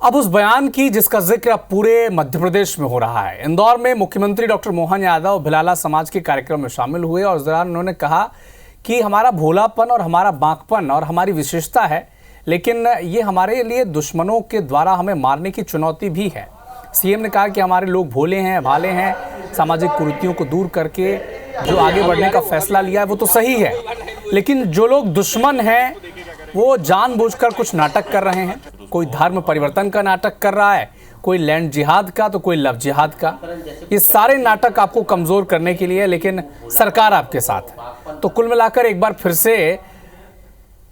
अब उस बयान की जिसका जिक्र अब पूरे मध्य प्रदेश में हो रहा है। इंदौर में मुख्यमंत्री डॉक्टर मोहन यादव भिलाला समाज के कार्यक्रम में शामिल हुए और इस दौरान उन्होंने कहा कि हमारा भोलापन और हमारा बांकपन और हमारी विशेषता है, लेकिन ये हमारे लिए दुश्मनों के द्वारा हमें मारने की चुनौती भी है। सीएम ने कहा कि हमारे लोग भोले हैं, भाले हैं, सामाजिक कुरीतियों को दूर करके जो आगे बढ़ने का फैसला लिया है वो तो सही है, लेकिन जो लोग दुश्मन हैं वो जानबूझकर कुछ नाटक कर रहे हैं। कोई धर्म परिवर्तन का नाटक कर रहा है, कोई लैंड जिहाद का, तो कोई लव जिहाद का। ये सारे नाटक आपको कमजोर करने के लिए, लेकिन सरकार आपके साथ है। तो कुल मिलाकर एक बार फिर से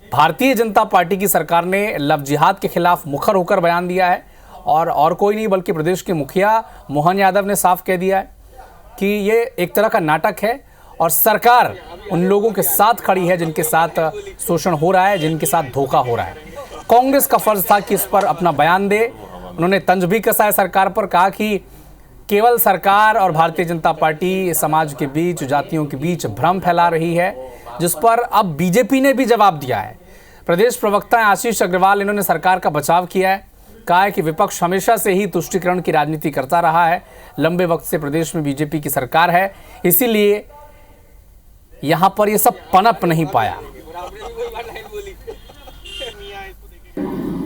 भारतीय जनता पार्टी की सरकार ने लव जिहाद के खिलाफ मुखर होकर बयान दिया है और कोई नहीं बल्कि प्रदेश के मुखिया मोहन यादव ने साफ कह दिया है कि ये एक तरह का नाटक है और सरकार उन लोगों के साथ खड़ी है जिनके साथ शोषण हो रहा है, जिनके साथ धोखा हो रहा है। कांग्रेस का फर्ज था कि इस पर अपना बयान दे। उन्होंने तंज भी कसा है सरकार पर, कहा कि केवल सरकार और भारतीय जनता पार्टी समाज के बीच, जातियों के बीच भ्रम फैला रही है, जिस पर अब बीजेपी ने भी जवाब दिया है। प्रदेश प्रवक्ता आशीष अग्रवाल, इन्होंने सरकार का बचाव किया है। कहा है कि विपक्ष हमेशा से ही तुष्टीकरण की राजनीति करता रहा है। लंबे वक्त से प्रदेश में बीजेपी की सरकार है, इसीलिए यहां पर ये सब पनप नहीं पाया।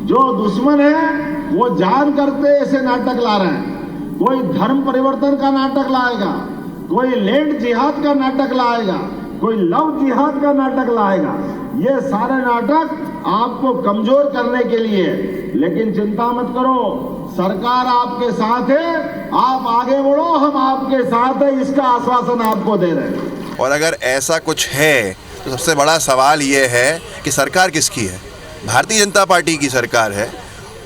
जो दुश्मन है वो जान करते ऐसे नाटक ला रहे हैं। कोई धर्म परिवर्तन का नाटक लाएगा, कोई लैंड जिहाद का नाटक लाएगा, कोई लव जिहाद का नाटक लाएगा। ये सारे नाटक आपको कमजोर करने के लिए, लेकिन चिंता मत करो, सरकार आपके साथ है, आप आगे बढ़ो, हम आपके साथ है, इसका आश्वासन आपको दे रहे हैं। और अगर ऐसा कुछ है तो सबसे बड़ा सवाल ये है कि सरकार किसकी है? भारतीय जनता पार्टी की सरकार है।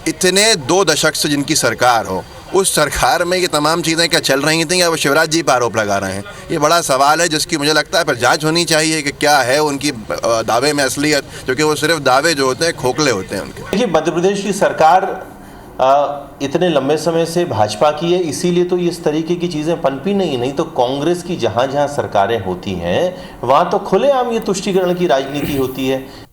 इतने 2 दशक से जिनकी सरकार हो, उस सरकार में ये तमाम चीज़ें क्या चल रही थी या वो शिवराज जी पर आरोप लगा रहे हैं? ये बड़ा सवाल है जिसकी मुझे लगता है पर जांच होनी चाहिए कि क्या है उनकी दावे में असलियत, क्योंकि वो सिर्फ दावे जो होते हैं खोखले होते हैं उनके। देखिए, मध्य प्रदेश की सरकार इतने लंबे समय से भाजपा की है, इसीलिए तो इस तरीके की चीज़ें पनपी नहीं तो कांग्रेस की जहाँ जहाँ सरकारें होती हैं वहाँ तो खुलेआम ये तुष्टीकरण की राजनीति होती है।